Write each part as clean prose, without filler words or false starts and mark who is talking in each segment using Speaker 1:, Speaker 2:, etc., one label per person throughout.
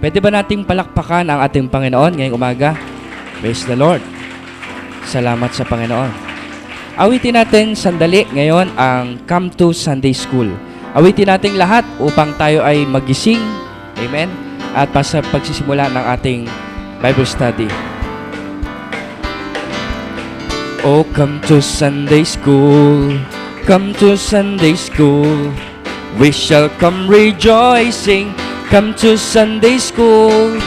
Speaker 1: Pwede ba nating palakpakan ang ating Panginoon ngayong umaga? Praise the Lord. Salamat sa Panginoon. Awitin natin sandali ngayon ang Come to Sunday School. Awitin natin lahat upang tayo ay magising. Amen. At sa pagsisimula ng ating Bible study. Oh, come to Sunday School. Come to Sunday School. We shall come rejoicing. Come to Sunday School.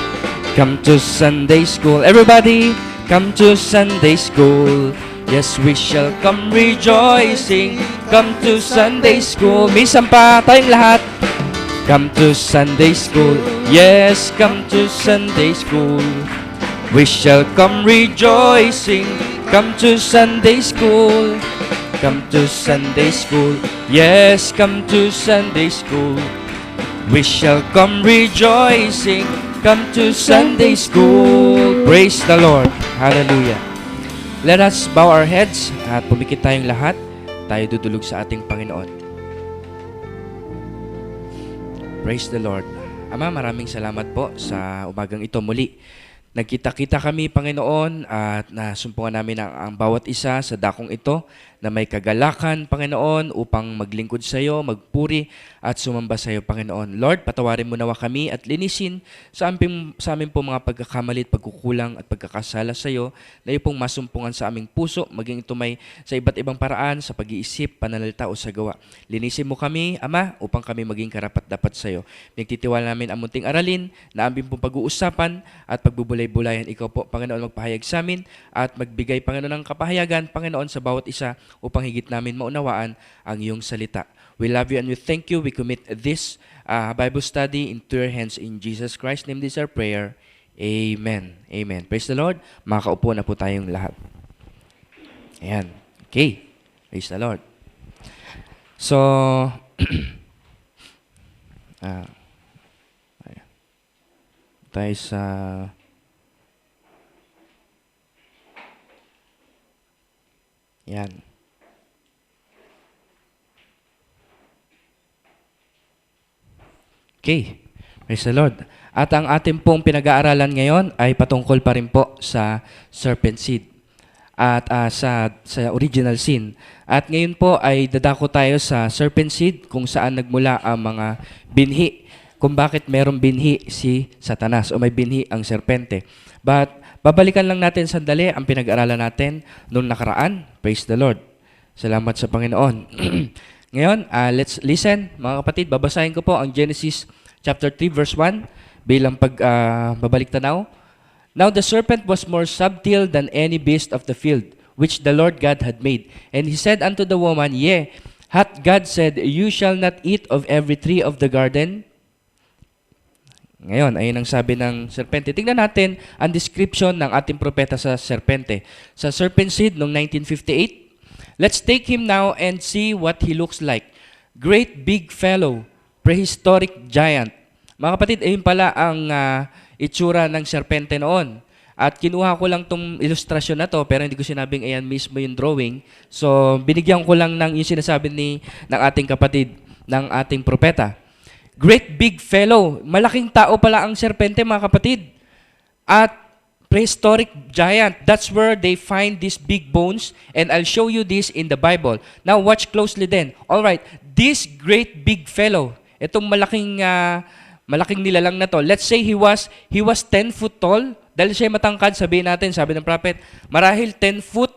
Speaker 1: Come to Sunday School. Everybody, come to Sunday School. Yes, we shall come rejoicing. Come to Sunday School. Minsan pa tayong lahat. Come to Sunday School. Yes, come to Sunday School. We shall come rejoicing. Come to Sunday School. Come to Sunday School. Yes, come to Sunday School. We shall come rejoicing. Come to Sunday School. Praise the Lord. Hallelujah. Let us bow our heads at pumikit tayong lahat. Tayo dudulog sa ating Panginoon. Praise the Lord. Ama, maraming salamat po sa umagang ito muli. Nagkita-kita kami, Panginoon, at nasumpungan namin ang bawat isa sa dakong ito na may kagalakan, Panginoon, upang maglingkod sa iyo, magpuri at sumamba sa iyo, Panginoon. Lord, patawarin mo nawa kami at linisin sa amin po mga pagkakamali at pagkukulang at pagkakasala sa iyo na iyo pong masumpungan sa aming puso, maging ito may sa iba't ibang paraan, sa pag-iisip, pananalita o sa gawa. Linisin mo kami, Ama, upang kami maging karapat-dapat sa iyo. Nagtitiwala namin ang munting aralin na aming pong pag-uusapan at pagbubulay-bulayan. Ikaw po, Panginoon, magpahayag sa amin at magbigay, Panginoon, ng kapahayagan, Panginoon, sa bawat isa upang higit namin maunawaan ang iyong salita. We love you and we thank you. We commit this Bible study into your hands in Jesus Christ's name. This is our prayer. Amen. Amen. Praise the Lord. Makaupo na po tayong lahat. Ayan. Okay. Praise the Lord. So, tayo sa yan. Okay. Praise the Lord. At ang ating pong pinag-aaralan ngayon ay patungkol pa rin po sa serpent seed at sa original sin. At ngayon po ay dadako tayo sa serpent seed kung saan nagmula ang mga binhi, kung bakit merong binhi si Satanas o may binhi ang serpente. But babalikan lang natin sandali ang pinag-aaralan natin noong nakaraan. Praise the Lord. Salamat sa Panginoon. Ngayon, let's listen. Mga kapatid, babasahin ko po ang Genesis chapter 3 verse 1 bilang babalik tanaw. Now the serpent was more subtle than any beast of the field, which the Lord God had made. And he said unto the woman, Yea, hath God said, You shall not eat of every tree of the garden? Ngayon, ayun ang sabi ng serpente. Tingnan natin ang description ng ating propeta sa serpente. Sa serpent seed noong 1958, let's take him now and see what he looks like. Great big fellow, prehistoric giant. Mga kapatid, ayun pala ang itsura ng serpente noon. At kinuha ko lang tong ilustrasyon na to, pero hindi ko sinabing ayan mismo yung drawing. So, binigyan ko lang ng yung sinasabi ng ating kapatid, ng ating propeta. Great big fellow. Malaking tao pala ang serpente, mga kapatid. At prehistoric giant. That's where they find these big bones. And I'll show you this in the Bible. Now, watch closely then. All right, this great big fellow, itong malaking nilalang na to, let's say he was 10 foot tall. Dahil siya matangkad, sabihin natin, sabi ng prophet, marahil 10 foot.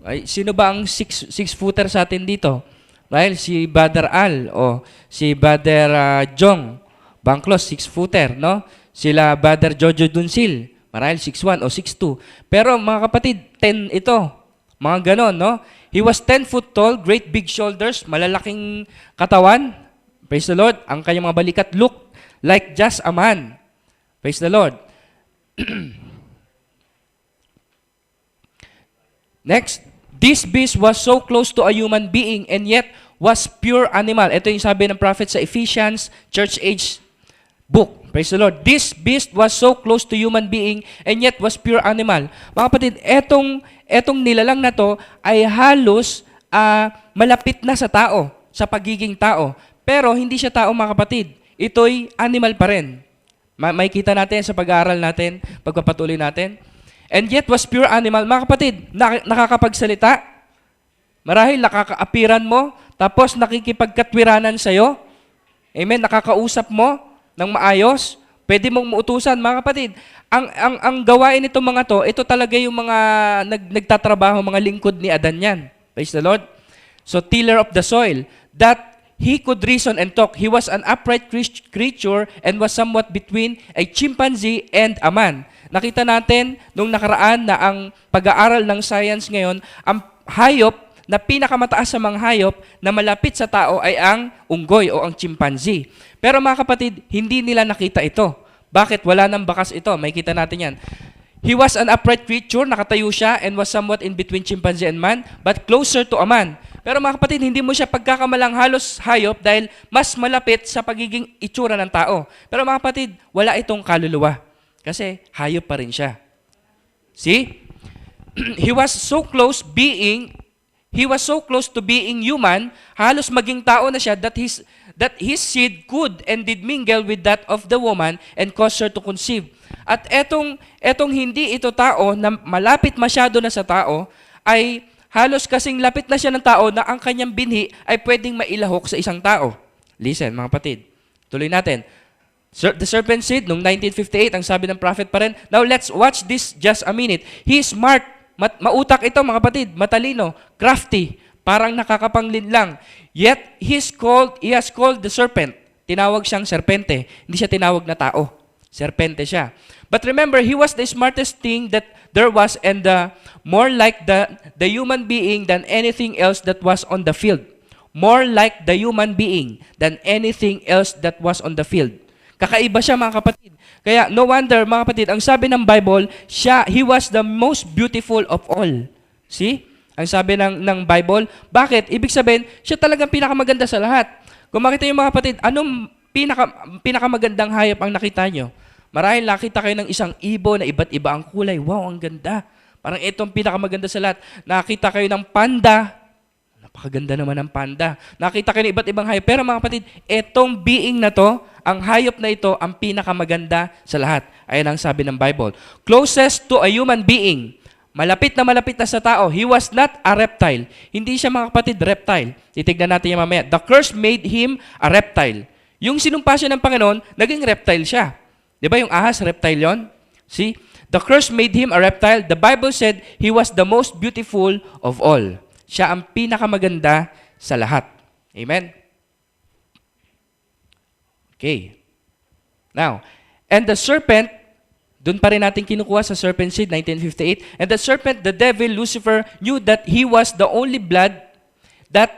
Speaker 1: Ay, sino ba ang 6-footer sa atin dito? Dahil si Brother Al o si Brother Jong Bangklos, 6-footer, no? Sila Brother Jojo Dunsil, marahil 6'1 o 6'2. Pero mga kapatid, 10 ito. Mga ganon, no? He was 10 foot tall, great big shoulders, malalaking katawan. Praise the Lord. Ang kanyang mga balikat look like just a man. Praise the Lord. Next, this beast was so close to a human being and yet was pure animal. Ito yung sabi ng prophet sa Ephesians Church Age book. Praise the Lord. This beast was so close to human being and yet was pure animal. Mga kapatid, etong nilalang na to ay halos malapit na sa tao, sa pagiging tao. Pero hindi siya tao, mga kapatid. Ito'y animal pa rin. Makikita natin sa pag-aaral natin, pagpapatuloy natin. And yet was pure animal. Mga kapatid, nakakapagsalita. Marahil nakakaapiran mo, tapos nakikipagkatwiranan sa'yo. Amen? Nakakausap mo ng maayos. Pwede mong muutusan. Mga kapatid, ang gawain nitong mga to, ito talaga yung mga nagtatrabaho, mga lingkod ni Adan yan. Praise the Lord. So, tiller of the soil. That he could reason and talk. He was an upright creature and was somewhat between a chimpanzee and a man. Nakita natin nung nakaraan na ang pag-aaral ng science ngayon, ang hayop na pinakamataas sa mga hayop na malapit sa tao ay ang unggoy o ang chimpanzee. Pero mga kapatid, hindi nila nakita ito. Bakit? Wala nang bakas ito. Makikita natin yan. He was an upright creature, nakatayo siya, and was somewhat in between chimpanzee and man, but closer to a man. Pero mga kapatid, hindi mo siya pagkakamalang halos hayop dahil mas malapit sa pagiging itsura ng tao. Pero mga kapatid, wala itong kaluluwa. Kasi hayop pa rin siya. See? He was so close to being human, halos maging tao na siya that his seed could and did mingle with that of the woman and cause her to conceive. At etong hindi ito tao na malapit masyado na sa tao ay halos kasing lapit na siya ng tao na ang kanyang binhi ay pwedeng mailahok sa isang tao. Listen, mga kapatid. Tuloy natin. The serpent seed, noong 1958, ang sabi ng prophet pa rin, now let's watch this just a minute. He is smart. Mautak ito, mga kapatid. Matalino. Crafty. Parang nakakapanglinlang. Yet, he has called the serpent. Tinawag siyang serpente. Hindi siya tinawag na tao. Serpente siya. But remember, he was the smartest thing that there was and more like the human being than anything else that was on the field. More like the human being than anything else that was on the field. Kakaiba siya, mga kapatid. Kaya no wonder, mga kapatid, ang sabi ng Bible, he was the most beautiful of all. See? Ang sabi ng Bible. Bakit? Ibig sabihin, siya talagang pinakamaganda sa lahat. Kung makita niyo, mga kapatid, anong pinakamagandang hayop ang nakita nyo? Marahil nakita kayo ng isang ibon na iba't iba ang kulay. Wow, ang ganda. Parang itong pinakamaganda sa lahat. Nakita kayo ng panda. Napakaganda naman ng panda. Nakita kayo ng iba't ibang hayop. Pero mga kapatid, itong being na to, ang hayop na ito, ang pinakamaganda sa lahat. Ayan ang sabi ng Bible. Closest to a human being. Malapit na sa tao. He was not a reptile. Hindi siya, mga kapatid, reptile. Titignan natin yung mamaya. The curse made him a reptile. Yung sinumpa siya ng Panginoon, naging reptile siya. Di ba yung ahas, reptile yon? See? The curse made him a reptile. The Bible said he was the most beautiful of all. Siya ang pinakamaganda sa lahat. Amen? Okay. Now, and the serpent, dun pa rin natin kinukuha sa serpent seed, 1958. And the serpent, the devil, Lucifer, knew that he was the only blood that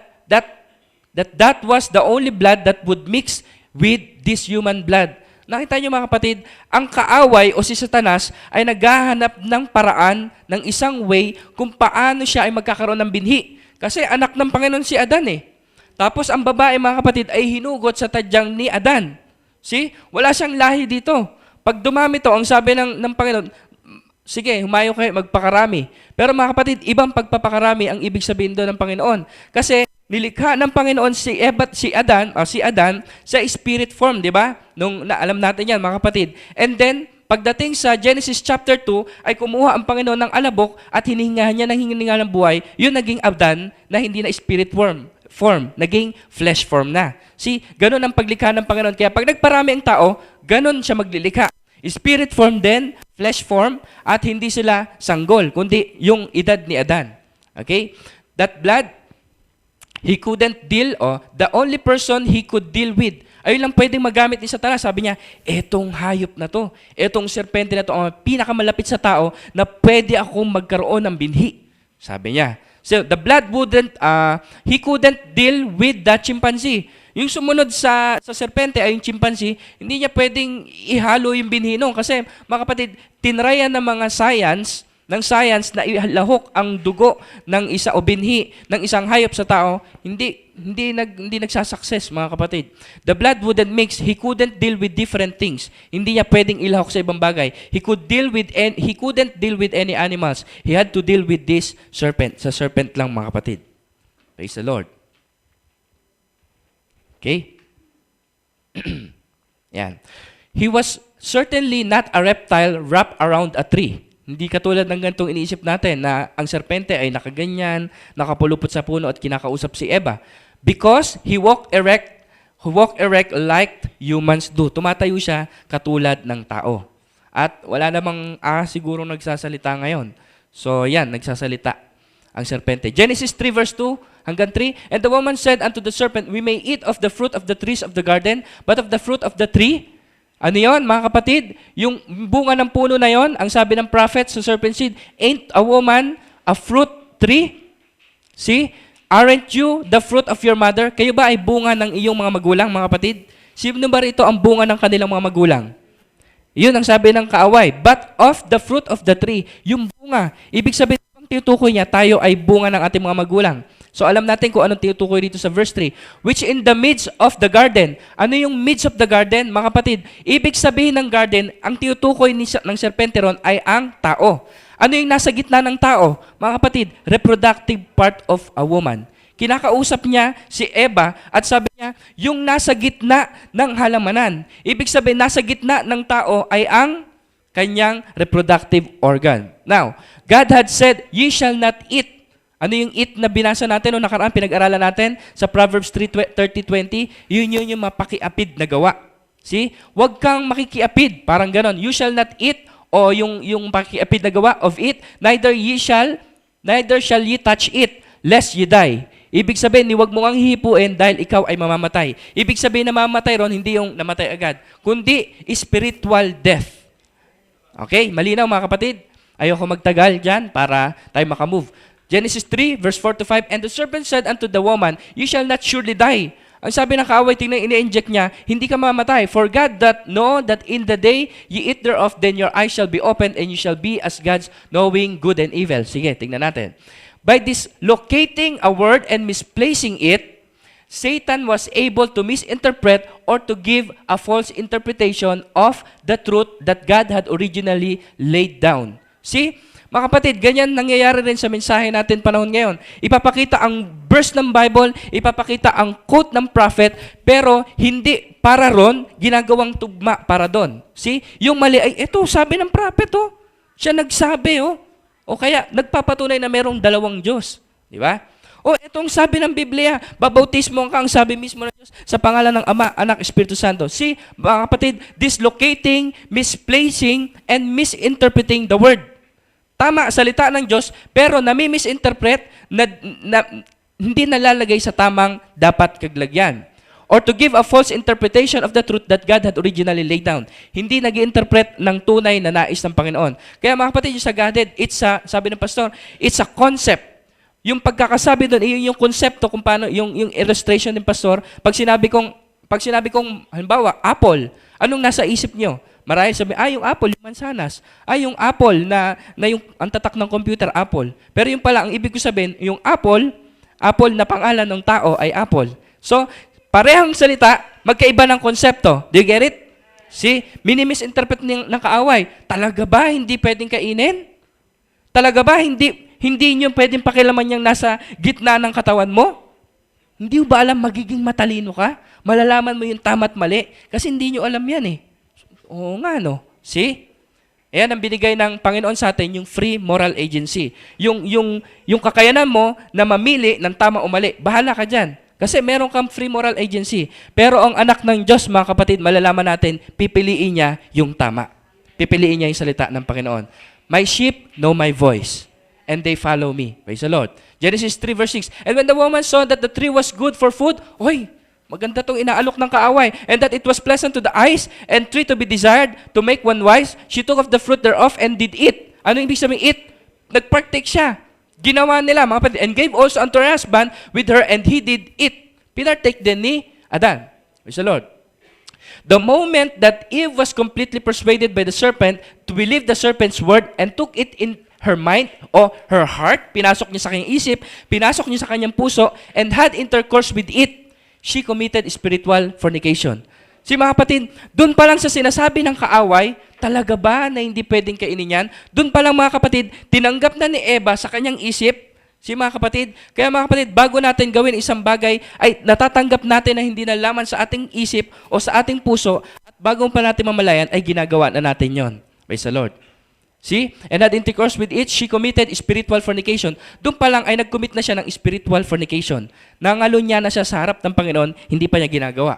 Speaker 1: was the only blood that would mix with this human blood. Nakita niyo, mga kapatid, ang kaaway o si Satanas ay naghahanap ng paraan, ng isang way kung paano siya ay magkakaroon ng binhi. Kasi anak ng Panginoon si Adan eh. Tapos ang babae, mga kapatid, ay hinugot sa tadyang ni Adan. See? Wala siyang lahi dito. Pag dumami to, ang sabi ng Panginoon, sige, humayo kayo, magpakarami. Pero mga kapatid, ibang pagpapakarami ang ibig sabihin doon ng Panginoon. Kasi nilikha ng Panginoon si Adan sa spirit form, di ba? Alam natin yan, mga kapatid. And then, pagdating sa Genesis chapter 2, ay kumuha ang Panginoon ng alabok at hinihingahan niya ng hininga ng buhay, yun naging Adan na hindi na spirit form, naging flesh form na. See, ganun ang paglikha ng Panginoon. Kaya pag nagparami ang tao, ganun siya maglilikha. Spirit form din, flesh form, at hindi sila sanggol, kundi yung edad ni Adan. Okay? That blood, he couldn't deal, the only person he could deal with, ayun lang pwedeng magamit ni Satanas. Sabi niya, etong hayop na to, etong serpente na to, ang pinakamalapit sa tao na pwede akong magkaroon ng binhi. Sabi niya. So, the blood he couldn't deal with the chimpanzee. Yung sumunod sa serpente ay yung chimpanzee, hindi niya pwedeng ihalo yung binhi nun. Kasi, mga kapatid, tinrayan ng mga science na ilahok ang dugo ng isa o binhi ng isang hayop sa tao, hindi nagsasucess, mga kapatid. The blood wouldn't mix. He couldn't deal with different things. Hindi niya pwedeng ilahok sa ibang bagay. He couldn't deal with any animals. He had to deal with this serpent. Sa serpent lang, mga kapatid. Praise the Lord. Okay? Yan. Certainly not a reptile wrapped around a tree. Hindi katulad ng ganitong iniisip natin na ang serpente ay nakaganyan, nakapulupot sa puno at kinakausap si Eva. Because he walked erect like humans do. Tumatayo siya katulad ng tao. At wala namang siguro nagsasalita ngayon. So yan, nagsasalita ang serpente. Genesis 3 verse 2 hanggang 3. And the woman said unto the serpent, we may eat of the fruit of the trees of the garden, but of the fruit of the tree, ano yon, mga kapatid? Yung bunga ng puno na yon, ang sabi ng prophet sa serpent seed, ain't a woman a fruit tree? See? Aren't you the fruit of your mother? Kayo ba ay bunga ng iyong mga magulang, mga kapatid? Sino ba rito ang bunga ng kanilang mga magulang? Yun ang sabi ng kaaway. But of the fruit of the tree, yung bunga. Ibig sabihin, ang tinutukoy niya, tayo ay bunga ng ating mga magulang. So alam natin kung anong tinutukoy dito sa verse 3. Which in the midst of the garden. Ano yung midst of the garden, mga kapatid? Ibig sabihin ng garden, ang tinutukoy ng serpente ron ay ang tao. Ano yung nasa gitna ng tao? Mga kapatid, reproductive part of a woman. Kinakausap niya si Eva at sabi niya, yung nasa gitna ng halamanan. Ibig sabihin, nasa gitna ng tao ay ang kanyang reproductive organ. Now, God had said, ye shall not eat. Ano yung eat na binasa natin o nakaraan, pinag-aralan natin sa Proverbs 3:30-20? Yun yung mapakiapid na gawa. See? Huwag kang makikiapid. Parang ganon. You shall not eat o yung pakiapid na gawa of it. Neither shall ye touch it, lest ye die. Ibig sabihin, huwag mo ang hihipuin dahil ikaw ay mamamatay. Ibig sabihin na mamamatay ron, hindi yung namatay agad, kundi spiritual death. Okay? Malinaw mga kapatid? Ayoko magtagal dyan para tayo makamove. Genesis 3, verse 4-5, and the serpent said unto the woman, you shall not surely die. Ang sabi ng kaaway, tingnan, ini-inject niya, hindi ka mamatay. For God that know that in the day ye eat thereof, then your eyes shall be opened, and you shall be as gods, knowing good and evil. Sige, tingnan natin. By dislocating a word and misplacing it, Satan was able to misinterpret or to give a false interpretation of the truth that God had originally laid down. See? Mga kapatid, ganyan nangyayari rin sa mensahe natin panahon ngayon. Ipapakita ang verse ng Bible, ipapakita ang quote ng prophet, pero hindi para ron, ginagawang tugma para doon. See? Yung mali ay, ito, sabi ng prophet, oh. Siya nagsabi, oh. O kaya, nagpapatunay na merong dalawang Diyos. Di ba? O itong sabi ng Biblia, babautismo ka, ang sabi mismo ng Diyos, sa pangalan ng Ama, Anak, Espiritu Santo. See, mga kapatid, dislocating, misplacing, and misinterpreting the word. Tama, salita ng Diyos, pero nami-misinterpret na hindi nalalagay sa tamang dapat kaglagyan. Or to give a false interpretation of the truth that God had originally laid down. Hindi nag-interpret ng tunay na nais ng Panginoon. Kaya mga kapatid, yung sa Godhead, sabi ng pastor, it's a concept. Yung pagkakasabi doon, yung konsepto kung paano, yung illustration ng pastor, pag sinabi kong, halimbawa, apple, anong nasa isip nyo? Marahil sabi, yung apple, yung mansanas. Yung apple na yung ang tatak ng computer, apple. Pero yung pala, ang ibig ko sabihin, yung apple na pangalan ng tao ay apple. So, parehang salita, magkaiba ng konsepto. Do you get it? See? Minimisinterpret ng kaaway. Talaga ba hindi pwedeng kainin? Talaga ba hindi nyo pwedeng pakilaman yung nasa gitna ng katawan mo? Hindi ba alam magiging matalino ka? Malalaman mo yung tama at mali? Kasi hindi nyo alam yan eh. Oo nga, no? See? Ayan ang binigay ng Panginoon sa atin, yung free moral agency. Yung kakayanan mo na mamili ng tama o mali. Bahala ka dyan. Kasi meron kang free moral agency. Pero ang anak ng Diyos, mga kapatid, malalaman natin, pipiliin niya yung tama. Pipiliin niya yung salita ng Panginoon. My sheep know my voice, and they follow me. Praise the Lord. Genesis 3 verse 6. And when the woman saw that the tree was good for food, maganda tong inaalok ng kaaway. And that it was pleasant to the eyes and tree to be desired to make one wise, she took of the fruit thereof and did eat. Ano yung ibig sabihin eat? Nagpartake siya. Ginawa nila, mga kapatid. And gave also unto her husband with her, and he did eat. Pinartake din ni Adan. Praise the Lord. The moment that Eve was completely persuaded by the serpent to believe the serpent's word and took it in her mind o her heart, pinasok niya sa kanyang isip, pinasok niya sa kanyang puso, and had intercourse with it, she committed spiritual fornication. Si mga kapatid, doon pa lang sa sinasabi ng kaaway, talaga ba na hindi pwedeng kainin yan? Doon pa lang mga kapatid, tinanggap na ni Eva sa kanyang isip Si mga kapatid, kaya mga kapatid, bago natin gawin isang bagay, ay natatanggap natin na hindi nalaman sa ating isip o sa ating puso, at bago pa natin mamalayan, ay ginagawa na natin yon. Praise the Lord. See? And had intercourse with it, she committed spiritual fornication. Doon pa lang ay nag-commit na siya ng spiritual fornication. Nangalo niya na siya sa harap ng Panginoon, hindi pa niya ginagawa.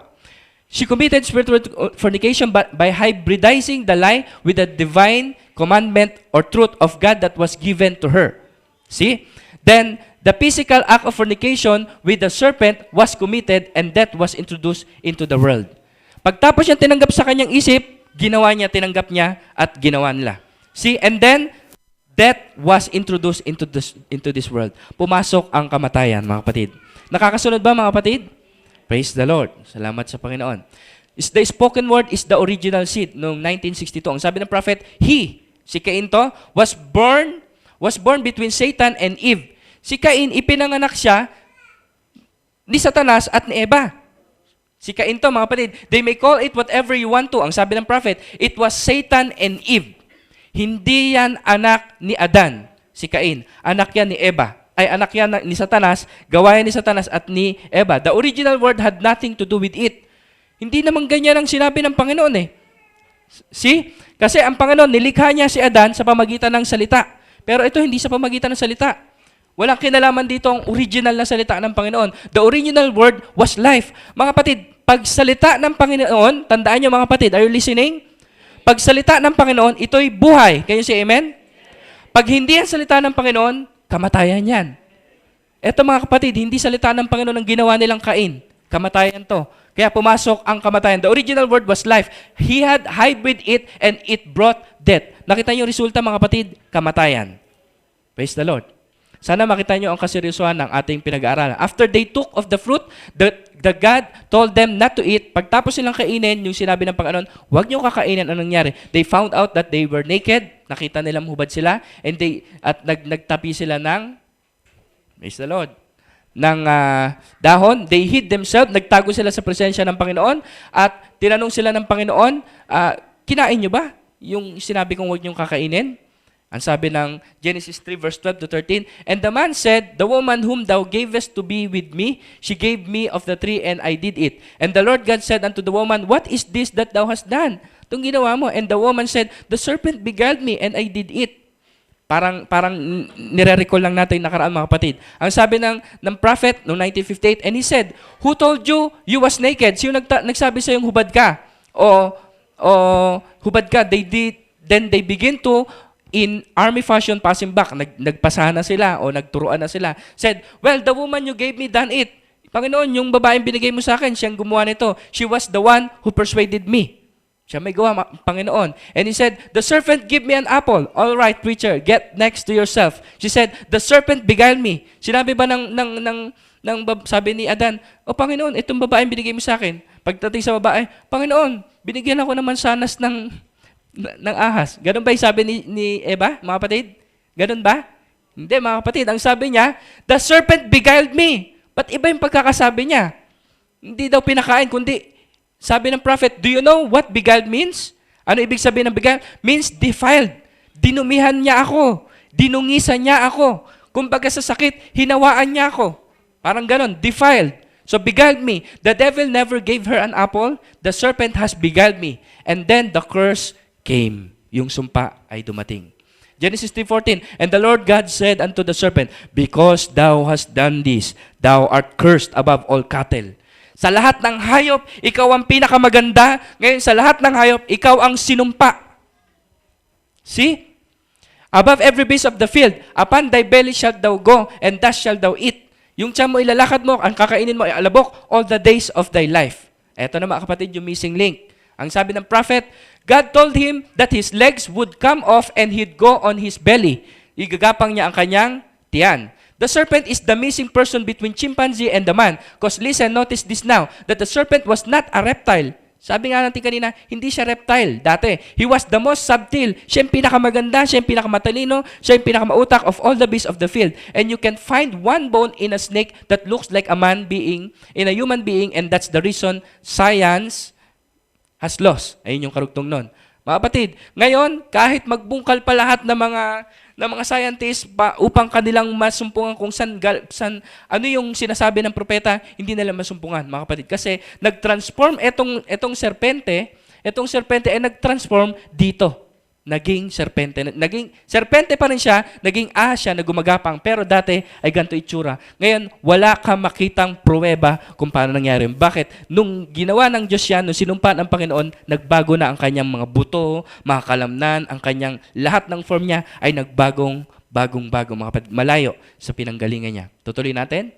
Speaker 1: She committed spiritual fornication by hybridizing the lie with the divine commandment or truth of God that was given to her. See? Then, the physical act of fornication with the serpent was committed and death was introduced into the world. Pagtapos niya tinanggap sa kanyang isip, ginawa niya, tinanggap niya, at ginawa nila. See? And then, death was introduced into this world. Pumasok ang kamatayan, mga kapatid. Nakakasunod ba, mga kapatid? Praise the Lord. Salamat sa Panginoon. The spoken word is the original seed noong 1962. Ang sabi ng prophet, si Cain to, was born between Satan and Eve. Si Cain, ipinanganak siya ni Satanas at ni Eva. Si Cain to, mga kapatid, they may call it whatever you want to. Ang sabi ng prophet, it was Satan and Eve. Hindi yan anak ni Adan, si Cain. Anak yan ni Eva. Ay, anak yan ni Satanas, gawa yan ni Satanas at ni Eva. The original word had nothing to do with it. Hindi naman ganyan ang sinabi ng Panginoon eh. See? Kasi ang Panginoon, nilikha niya si Adan sa pamagitan ng salita. Pero ito hindi sa pamagitan ng salita. Walang kinalaman dito ang original na salita ng Panginoon. The original word was life. Mga kapatid, pag salita ng Panginoon, tandaan niyo mga kapatid, are you listening? Pag salita ng Panginoon, ito'y buhay. Can you say amen? Pag hindi ang salita ng Panginoon, kamatayan yan. Ito mga kapatid, hindi salita ng Panginoon ang ginawa nilang Cain. Kamatayan to. Kaya pumasok ang kamatayan. The original word was life. He had hybrid it and it brought death. Nakita niyo yung resulta mga kapatid? Kamatayan. Praise the Lord. Sana makita niyo ang kaseryosohan ng ating pinag-aaralan. After they took of the fruit, the God told them not to eat. Pagtapos silang kainin, yung sinabi ng Panginoon, huwag niyo kakainin. Anong nangyari? They found out that they were naked. Nakita nilang hubad sila. And nagtapi sila ng, praise the Lord, ng dahon. They hid themselves. Nagtago sila sa presensya ng Panginoon. At tinanong sila ng Panginoon, kinain niyo ba yung sinabi kong huwag niyong kakainin? Ang sabi ng Genesis 3 verse 12 to 13, and the man said, the woman whom thou gavest to be with me, she gave me of the tree and I did eat. And the Lord God said unto the woman, what is this that thou hast done? Itong ginawa mo. And the woman said, the serpent beguiled me and I did eat. Parang nire-recall lang natin nakaraan mga kapatid. Ang sabi ng prophet noong 1958, and he said, who told you you was naked? Sino nagsabi sa yung hubad ka? O hubad ka? Then they begin to, in army fashion, passing back. Nagpasahan na sila o nagturuan na sila. Said, well, the woman you gave me done it. Panginoon, yung babaeng binigay mo sa akin, siyang gumawa nito. She was the one who persuaded me. Siya may gawa, Panginoon. And he said, the serpent give me an apple. All right, preacher, get next to yourself. She said, the serpent beguiled me. Sinabi ba sabi ni Adan, o Panginoon, itong babaeng binigay mo sa akin. Pagdating sa babae, Panginoon, binigyan ako naman sanas ng ahas. Ganun ba yung sabi ni Eva, mga kapatid? Ganun ba? Hindi, mga kapatid. Ang sabi niya, the serpent beguiled me. But iba yung pagkakasabi niya. Hindi daw pinakain, kundi sabi ng prophet, do you know what beguiled means? Ano ibig sabihin ng beguiled? Means defiled. Dinumihan niya ako. Dinungisan niya ako. Kumbaga sa sakit, hinawaan niya ako. Parang ganon, defiled. So beguiled me. The devil never gave her an apple. The serpent has beguiled me. And then the curse came. Yung sumpa ay dumating. Genesis 3:14, and the Lord God said unto the serpent, because thou hast done this, thou art cursed above all cattle. Sa lahat ng hayop, ikaw ang pinakamaganda. Ngayon, sa lahat ng hayop, ikaw ang sinumpa. See? Above every beast of the field, upon thy belly shalt thou go, and thus shalt thou eat. Yung tiyan mo, ilalakad mo, ang kakainin mo ay alabok, all the days of thy life. Eto na mga kapatid, yung missing link. Ang sabi ng prophet, God told him that his legs would come off and he'd go on his belly. Igagapang niya ang kanyang tiyan. The serpent is the missing person between chimpanzee and the man. Because listen, notice this now, that the serpent was not a reptile. Sabi nga natin kanina, hindi siya reptile dati. He was the most subtle. Siya yung pinakamaganda, siya yung pinakamatalino, siya yung pinakamautak of all the beasts of the field. And you can find one bone in a snake that looks like a man being, in a human being, and that's the reason science has lost. Ayun yung karugtong nun. Mga kapatid, ngayon, kahit magbungkal pa lahat ng ng mga scientists upang kanilang masumpungan kung ano yung sinasabi ng propeta, hindi nila masumpungan, mga kapatid. Kasi nag-transform etong serpente ay nag-transform dito. Naging serpente. Naging serpente pa rin siya, naging ahas siya na gumagapang, pero dati ay ganito itsura. Ngayon, wala kang makitang pruweba kung paano nangyari. Bakit? Nung ginawa ng Diyos yan, nung sinumpa ng Panginoon, nagbago na ang kanyang mga buto, mga kalamnan, ang kanyang lahat ng form niya ay bagong-bago, mga kapatid, malayo sa pinanggalingan niya. Tutuloy natin.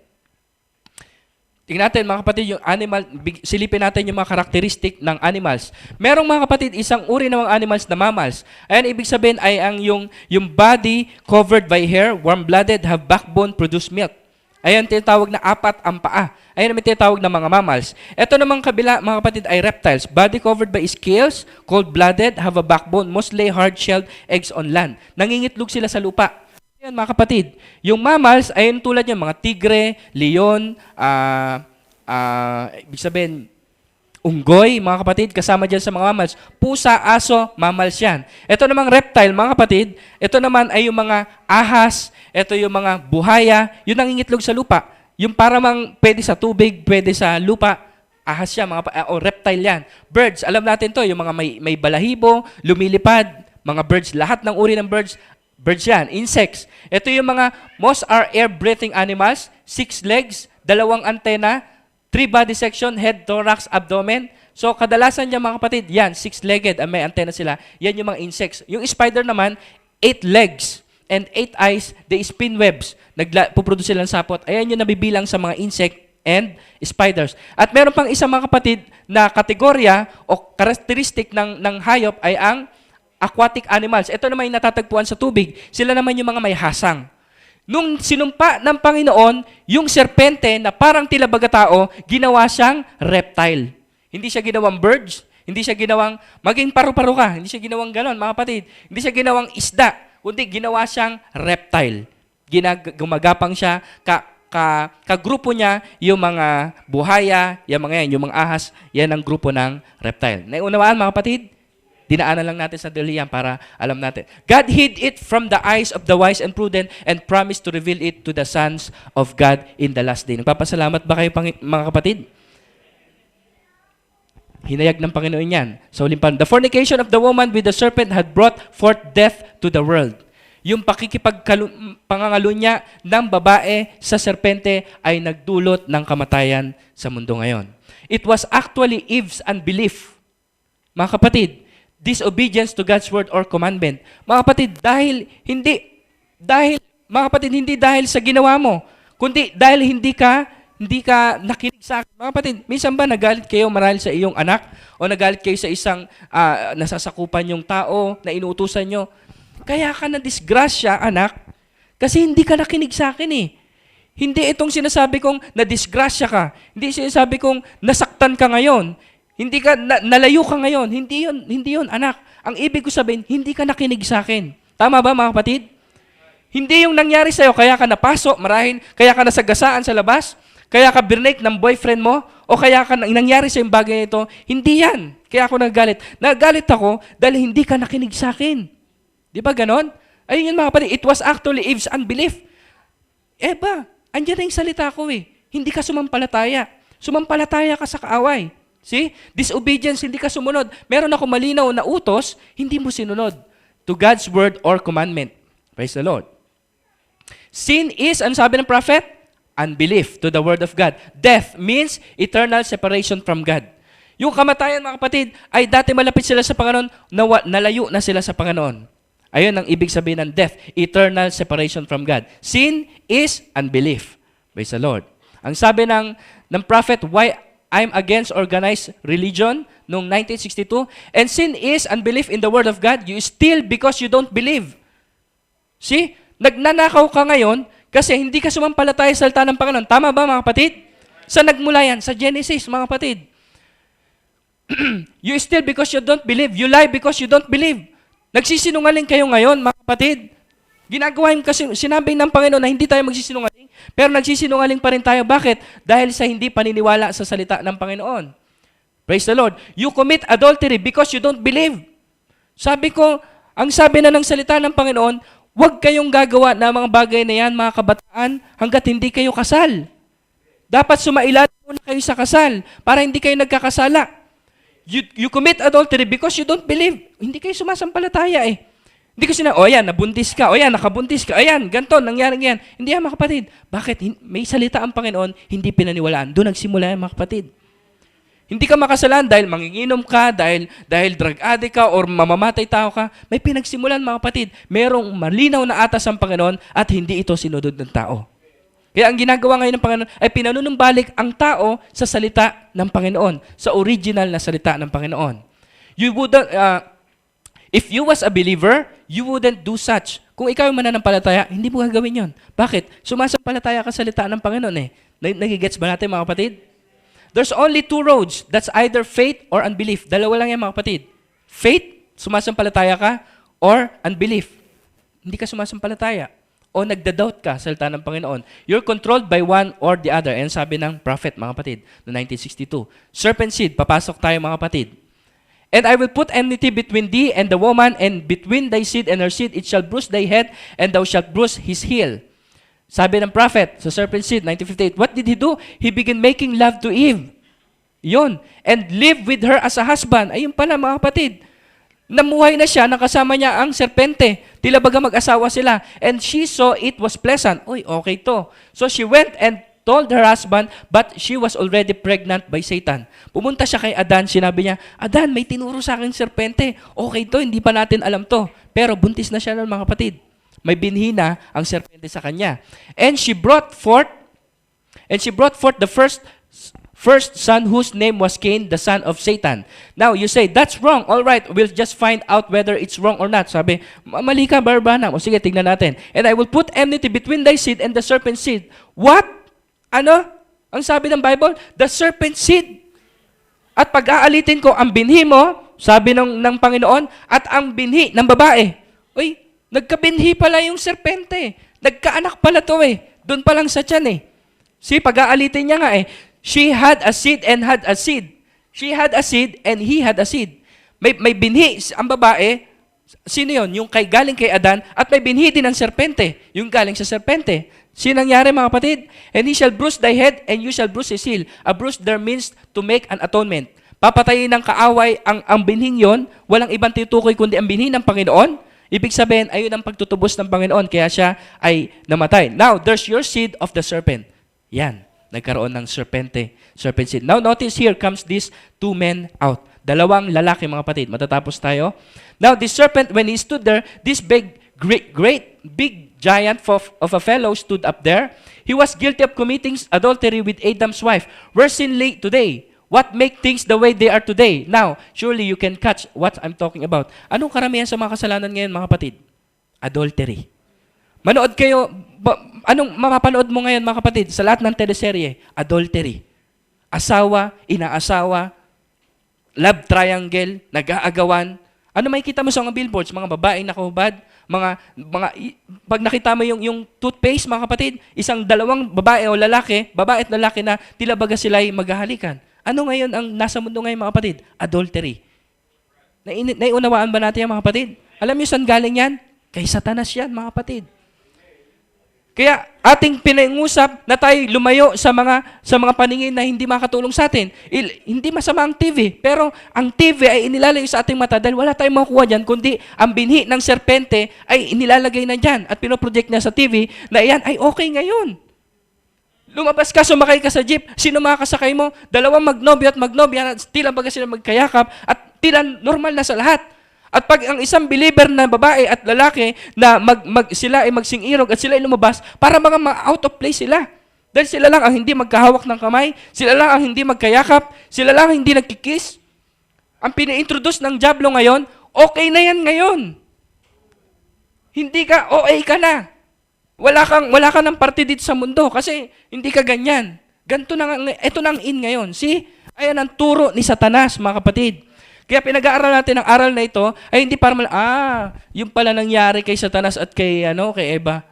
Speaker 1: Tingnan natin mga kapatid yung animal, silipin natin yung mga karakteristik ng animals. Merong mga kapatid isang uri ng mga animals na mammals. Ayan, ibig sabihin ay yung body covered by hair, warm-blooded, have backbone, produce milk. Ayan, tinatawag na apat ang paa. Ayan naman tinatawag na mga mammals. Ito namang kabila, mga kapatid, ay reptiles. Body covered by scales, cold-blooded, have a backbone, most lay hard-shelled eggs on land. Nangingitlog sila sa lupa. Ayan, mga kapatid, yung mammals ay tulad yung mga tigre, leon, ibig sabihin, unggoy, mga kapatid, kasama dyan sa mga mammals. Pusa, aso, mammals yan. Ito namang reptile, mga kapatid, ito naman ay yung mga ahas, ito yung mga buhaya, yung nangingitlog sa lupa. Yung para mang pwede sa tubig, pwede sa lupa, ahas siya, o reptile yan. Birds, alam natin to, yung mga may balahibo, lumilipad, mga birds, lahat ng uri ng birds yan. Insects. Ito yung mga, most are air-breathing animals, 6 legs, 2 antena, 3 body section, head, thorax, abdomen. So, kadalasan niya mga kapatid, yan, 6-legged, may antena sila. Yan yung mga insects. Yung spider naman, 8 legs and 8 eyes, they spin webs. Puproduce sila ng sapot. Ayan yung nabibilang sa mga insect and spiders. At meron pang isang mga kapatid na kategorya o karakteristik ng hayop ay ang aquatic animals. Ito naman yung natatagpuan sa tubig. Sila naman yung mga may hasang. Nung sinumpa ng Panginoon, yung serpente na parang tila baga-tao, ginawa siyang reptile. Hindi siya ginawang birds, hindi siya ginawang maging paru-paro ka, hindi siya ginawang ganon, mga kapatid. Hindi siya ginawang isda, kundi ginawa siyang reptile. Gumagapang siya, kagrupo niya yung mga buhaya, yung mga ahas, yan ang grupo ng reptile. Naunawaan, mga kapatid? Dinaanan lang natin sa dalihan para alam natin. God hid it from the eyes of the wise and prudent and promised to reveal it to the sons of God in the last day. Nagpapasalamat ba kayo, mga kapatid? Hinayag ng Panginoon yan. So, the fornication of the woman with the serpent had brought forth death to the world. Yung pangangalo niya ng babae sa serpente ay nagdulot ng kamatayan sa mundo ngayon. It was actually Eve's unbelief. Mga kapatid, disobedience to God's word or commandment. Mga kapatid, hindi dahil sa ginawa mo, kundi dahil hindi ka nakinig sa akin. Mga kapatid, minsan ba nagalit kayo marahil sa iyong anak o nagalit kayo sa isang nasasakupan yung tao na inuutusan nyo? Kaya ka na disgrasya, anak, kasi hindi ka nakinig sa akin eh. Hindi itong sinasabi kong na-disgrasya ka. Hindi sinasabi kong nasaktan ka ngayon. Hindi ka, nalayo ka ngayon. Hindi yun, anak. Ang ibig ko sabihin, hindi ka nakinig sa akin. Tama ba, mga kapatid? Hindi yung nangyari sa'yo, kaya ka napasok, marahil, kaya ka nasagasaan sa labas, kaya ka birnake ng boyfriend mo, o kaya ka nangyari sa yung bagay nito. Hindi yan. Kaya ako nagalit. Nagalit ako dahil hindi ka nakinig sa akin. Di ba ganon? Ayun yun, mga kapatid. It was actually Eve's unbelief. Andyan na yung salita ko eh. Hindi ka sumampalataya. Sumampalataya ka sa kaaway. See? Disobedience, hindi ka sumunod. Meron ako malinaw na utos, hindi mo sinunod to God's word or commandment. Praise the Lord. Sin is, ano sabi ng prophet? Unbelief to the word of God. Death means eternal separation from God. Yung kamatayan, mga kapatid, ay dati malapit sila sa Panginoon, nalayo na sila sa Panginoon. Ayun ang ibig sabihin ng death, eternal separation from God. Sin is unbelief. Praise the Lord. Ang sabi ng prophet, why I'm against organized religion noong 1962. And sin is unbelief in the word of God. You steal because you don't believe. See? Nagnanakaw ka ngayon kasi hindi ka sumampalataya sa salita ng Panginoon. Tama ba, mga kapatid? Saan nagmula yan? Sa Genesis, mga kapatid. You steal because you don't believe. You lie because you don't believe. Nagsisinungaling kayo ngayon, mga kapatid. Ginagawa yung kasi sinabi ng Panginoon na hindi tayo magsisinungaling, pero nagsisinungaling pa rin tayo. Bakit? Dahil sa hindi paniniwala sa salita ng Panginoon. Praise the Lord. You commit adultery because you don't believe. Sabi ko, ang sabi na ng salita ng Panginoon, Huwag kayong gagawa ng mga bagay na yan, mga kabataan, hanggat hindi kayo kasal. Dapat sumailalim muna kayo sa kasal para hindi kayo nagkakasala. You commit adultery because you don't believe. Hindi kayo sumasampalataya eh. Hindi ko ayan, nabuntis ka. O yan, nakabuntis ka. Ayan, ganito, nangyari yan. Hindi yan, mga kapatid. Bakit? May salita ang Panginoon, hindi pinaniwalaan. Doon nagsimula yan, mga kapatid. Hindi ka makasalan dahil manginginom ka, dahil drug addict ka, or mamamatay tao ka. May pinagsimulan, mga kapatid. Merong malinaw na atas ang Panginoon at hindi ito sinunod ng tao. Kaya ang ginagawa ngayon ng Panginoon ay pinanunumbalik ang tao sa salita ng Panginoon, sa original na salita ng Panginoon. You wouldn't, if you was a believer, you wouldn't do such. Kung ikaw yung mananampalataya, hindi mo gagawin yon. Bakit? Sumasampalataya ka sa salita ng Panginoon eh. Nagigets ba natin, mga kapatid? There's only two roads. That's either faith or unbelief. Dalawa lang yan, mga kapatid. Faith, sumasampalataya ka, or unbelief. Hindi ka sumasampalataya. O nagda-doubt ka sa salita ng Panginoon. You're controlled by one or the other. And sabi ng prophet, mga kapatid, no 1962. Serpent seed, papasok tayo, mga kapatid. And I will put enmity between thee and the woman, and between thy seed and her seed, it shall bruise thy head, and thou shalt bruise his heel. Sabi ng prophet sa serpent seed, 1958, what did he do? He began making love to Eve. Yun. And live with her as a husband. Ayun pala, mga kapatid. Namuhay na siya, nakasama niya ang serpente. Tila baga mag-asawa sila. And she saw it was pleasant. Uy, okay to. So she went and told her husband, but she was already pregnant by Satan. Pumunta siya kay Adan, sinabi niya, Adan, may tinuro sa akin serpente. Okay to, hindi pa natin alam to. Pero buntis na siya ng mga kapatid. May binhi na ang serpente sa kanya. And she brought forth the first son whose name was Cain, the son of Satan. Now, you say, that's wrong. All right, we'll just find out whether it's wrong or not. Sabi, mali ka, Barbana. O sige, tignan natin. And I will put enmity between thy seed and the serpent seed. What? Ano? Ang sabi ng Bible? The serpent seed. At pag-aalitin ko ang binhi mo, sabi ng Panginoon, at ang binhi ng babae. Uy, nagkabinhi pala yung serpente. Nagkaanak pala to eh. Doon pa lang sa tiyan eh. See, pag-aalitin niya nga eh. She had a seed and had a seed. She had a seed and he had a seed. May binhi ang babae. Sino yun? Yung galing kay Adan. At may binhi din ang serpente. Yung galing sa serpente. Sino nangyari, mga kapatid? And he shall bruise thy head and you shall bruise his heel. A bruise there means to make an atonement. Papatayin ng kaaway ang binhing yon. Walang ibang titukoy kundi ang binhi ng Panginoon. Ibig sabihin, ayun ang pagtutubos ng Panginoon. Kaya siya ay namatay. Now, there's your seed of the serpent. Yan. Nagkaroon ng serpent seed. Now, notice here comes these two men out. Dalawang lalaki, mga kapatid. Matatapos tayo. Now, this serpent, when he stood there, this big giant of a fellow stood up there. He was guilty of committing adultery with Adam's wife. Where's sin lay today? What make things the way they are today? Now, surely you can catch what I'm talking about. Anong karamihan sa mga kasalanan ngayon, mga kapatid? Adultery. Manood kayo, anong mapapanood mo ngayon, mga kapatid, sa lahat ng teleserye? Adultery. Asawa, inaasawa, love triangle, nag-aagawan. Ano makikita mo sa mga billboards? Mga babaeng nakahubad, pag nakita mo yung toothpaste, mga kapatid, dalawang babae o lalaki, babae at lalaki na tila baga sila'y maghahalikan. Ano ngayon ang nasa mundo ngayon, mga kapatid? Adultery. Naiunawaan ba natin yan, mga kapatid? Alam niyo saan galing yan? Kay Satanas yan, mga kapatid. Kaya ating pinag-usap na tayo lumayo sa mga paningin na hindi makatulong sa atin. Hindi masama ang TV, pero ang TV ay inilalagay sa ating mata dahil wala tayong makukuha dyan, kundi ang binhi ng serpente ay inilalagay na dyan at pinoproject niya sa TV na iyan ay okay ngayon. Lumabas ka, sumakay ka sa jeep, sino makakasakay mo? Dalawang magnobyo at magnobya, tila baga sila magkayakap at tila normal na sa lahat. At pag ang isang believer na babae at lalaki na sila ay magsing-irog at sila ay lumabas, para mga out of place sila. Dahil sila lang ang hindi magkahawak ng kamay, sila lang ang hindi magkayakap, sila lang ang hindi nagkikiss. Ang pina-introduce ng diablo ngayon, okay na yan ngayon. Hindi ka, okay ka na. Wala ka ng parte dito sa mundo kasi hindi ka ganyan. Ito na ang in ngayon. See? Ayan ang turo ni Satanas, mga kapatid. Kaya pinag-aaral natin ang aral na ito ay hindi para yung pala nangyari kay Satanas at kay Eva.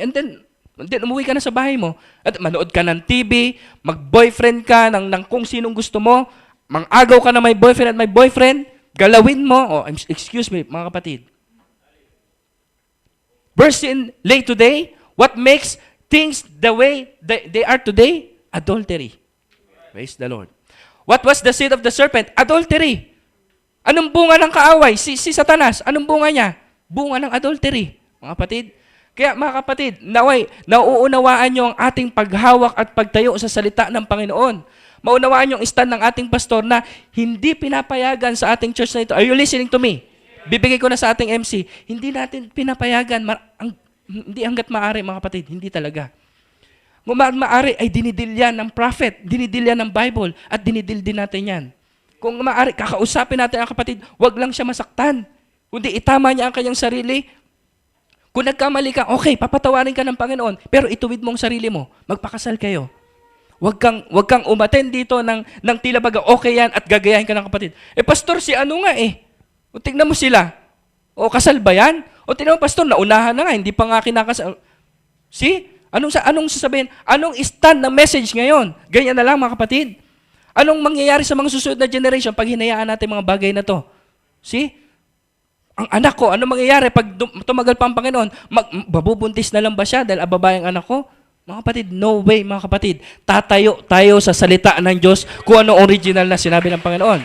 Speaker 1: And then umuwi ka na sa bahay mo at manood ka ng TV, mag-boyfriend ka ng kung sinong gusto mo, mang-agaw ka na may boyfriend at may boyfriend, galawin mo. Excuse me, mga kapatid. virgin lay today? What makes things the way they are today? Adultery. Praise the Lord. What was the seed of the serpent? Adultery. Anong bunga ng kaaway? Si Satanas. Anong bunga niya? Bunga ng adultery. Mga kapatid. Kaya mga kapatid, nauunawaan nyo ang ating paghawak at pagtayo sa salita ng Panginoon. Maunawaan yung stand ng ating pastor na hindi pinapayagan sa ating church na ito. Are you listening to me? Bibigay ko na sa ating MC. Hindi natin pinapayagan. Hindi hanggat maaari, mga kapatid. Hindi talaga. Kung maaari ay dinidil yan ng prophet, dinidil yan ng Bible, at dinidil din natin yan. Kung maaari, kakausapin natin ang kapatid, wag lang siya masaktan. Kundi itama niya ang kanyang sarili. Kung nagkamali ka, okay, papatawarin ka ng Panginoon, pero ituwid mong sarili mo, magpakasal kayo. Wag kang umattend dito ng tila baga okay yan at gagayahin ka ng kapatid. Pastor, si ano nga eh. O tingnan mo sila. O kasal ba yan? O tingnan mo, pastor, naunahan na nga, hindi pa nga kinakasal. See? Anong sasabihin? Anong stand ng message ngayon? Ganyan na lang mga kapatid. Anong mangyayari sa mga susunod na generation pag hinayaan natin mga bagay na to? See? Ang anak ko, ano mangyayari pag tumagal pa ang Panginoon? Babubuntis na lang ba siya dahil babae ang anak ko? Mga kapatid, no way mga kapatid. Tatayo tayo sa salita ng Diyos kung ano original na sinabi ng Panginoon.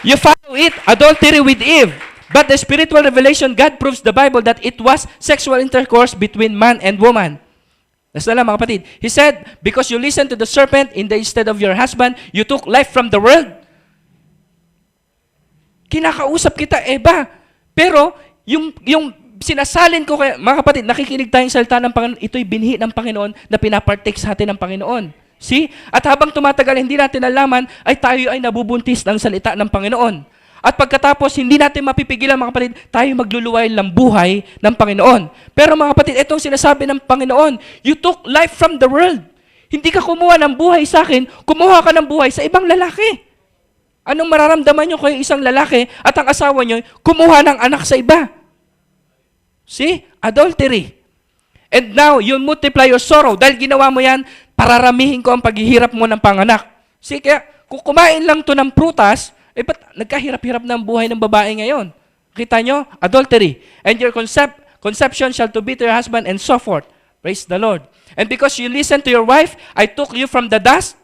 Speaker 1: You follow it, adultery with Eve. But the spiritual revelation, God proves the Bible that it was sexual intercourse between man and woman. That's na lang mga kapatid. He said, because you listened to the serpent instead of your husband, you took life from the world. Kinakausap kita, Eva. Pero, yung sinasalin ko, kaya, mga kapatid, nakikinig tayong salita ng Panginoon, ito'y binhi ng Panginoon na pinapartake sa atin ng Panginoon. See? At habang tumatagal, hindi natin nalaman, ay tayo ay nabubuntis ng salita ng Panginoon. At pagkatapos, hindi natin mapipigilan, mga kapatid, tayo magluluway ng buhay ng Panginoon. Pero mga kapatid, itong sinasabi ng Panginoon, you took life from the world. Hindi ka kumuha ng buhay sa akin, kumuha ka ng buhay sa ibang lalaki. Anong mararamdaman nyo kung isang lalaki at ang asawa nyo kumuha ng anak sa iba? See? Adultery. And now, you multiply your sorrow. Dahil ginawa mo yan, pararamihin ko ang paghihirap mo ng panganak. See, kaya kung kumain lang to ng prutas, ba't nagkahirap-hirap ng buhay ng babae ngayon? Kita nyo? Adultery. And your conception shall to be to your husband and so forth. Praise the Lord. And because you listen to your wife, I took you from the dust.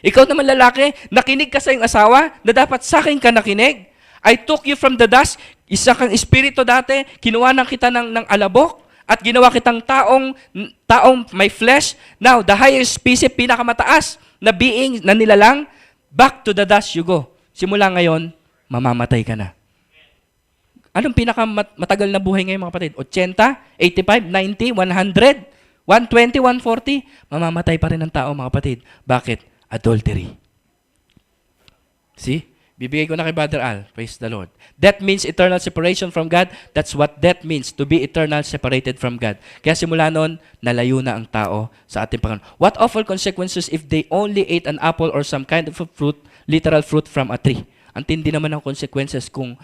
Speaker 1: Ikaw naman lalaki, nakinig ka sa iyong asawa na dapat sa akin ka nakinig. I took you from the dust. Isa kang espiritu dati, kinuha kita ng alabok at ginawa kitang taong may flesh. Now, the higher species, pinakamataas na being na nilalang, back to the dust you go. Simula ngayon, mamamatay ka na. Anong pinakamatagal na buhay ngayon mga kapatid? 80, 85, 90, 100, 120, 140? Mamamatay pa rin ang tao mga kapatid. Bakit? Adultery. See? Bibigay ko na kay Brother Al. Praise the Lord. That means eternal separation from God. That's what that means, to be eternal separated from God. Kaya simula noon, nalayo na ang tao sa ating Panginoon. What awful consequences if they only ate an apple or some kind of a fruit, literal fruit from a tree? Ang tindi naman ang consequences kung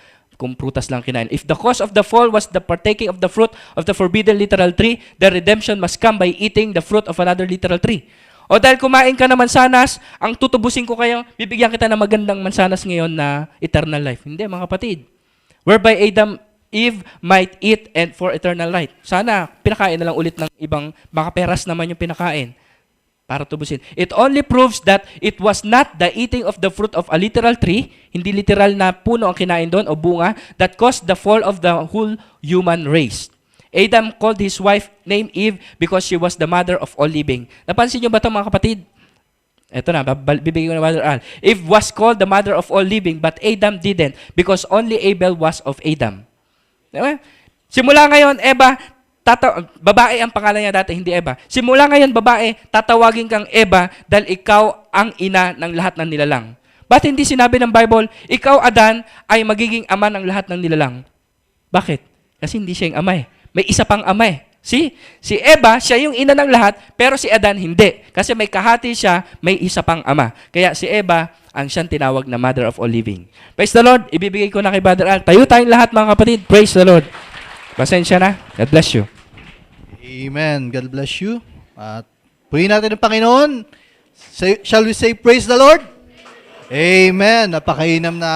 Speaker 1: prutas lang kinain. If the cause of the fall was the partaking of the fruit of the forbidden literal tree, the redemption must come by eating the fruit of another literal tree. O dahil kumain ka ng mansanas, ang tutubusin ko kayo, bibigyan kita ng magandang mansanas ngayon na eternal life. Hindi, mga kapatid. Whereby Eve might eat and for eternal life. Sana, pinakain na lang ulit ng ibang, baka peras naman yung pinakain para tubusin. It only proves that it was not the eating of the fruit of a literal tree, hindi literal na puno ang kinain doon o bunga, that caused the fall of the whole human race. Adam called his wife named Eve because she was the mother of all living. Napansin nyo ba ito mga kapatid? Ito na, bibigyan ko na Mother Al. Eve was called the mother of all living, but Adam didn't because only Abel was of Adam. Diba? Simula ngayon, Eva, babae ang pangalan niya dati, hindi Eva. Simula ngayon, babae, tatawagin kang Eva dahil ikaw ang ina ng lahat ng nilalang. Ba't hindi sinabi ng Bible, ikaw, Adan, ay magiging ama ng lahat ng nilalang? Bakit? Kasi hindi siya yung ama eh. May isa pang ama eh. See? Si Eva, siya yung ina ng lahat, pero si Adan hindi. Kasi may kahati siya, may isa pang ama. Kaya si Eva, ang siyang tinawag na mother of all living. Praise the Lord. Ibibigay ko na kay Brother Al. Tayo tayong lahat mga kapatid. Praise the Lord. Pasensya na. God bless you.
Speaker 2: Amen. God bless you. At purihin natin ang Panginoon. Shall we say praise the Lord? Amen. Napakainam na